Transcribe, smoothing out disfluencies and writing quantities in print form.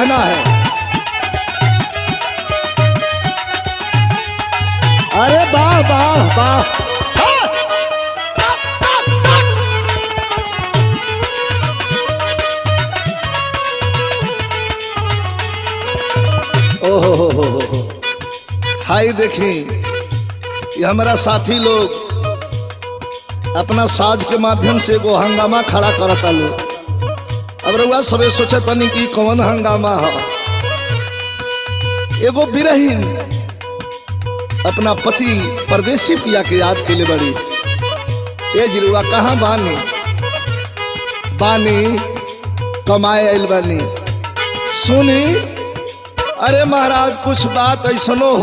कहना है। अरे वाह वाह वाह, ओहो हो। हाय देखी, ये हमारा साथी लोग अपना साज के माध्यम से एगो हंगामा खड़ा करता लोग। अब रउआ सबे सोचे तनी कि कौन हंगामा है। एगो बिरहीन अपना पति परदेसी पिया के याद के लिए बड़ी, ये जिरुआ कहाँ बानी बानी कमाए आइल बानी सुनी। अरे महाराज कुछ बात ऐसनो हो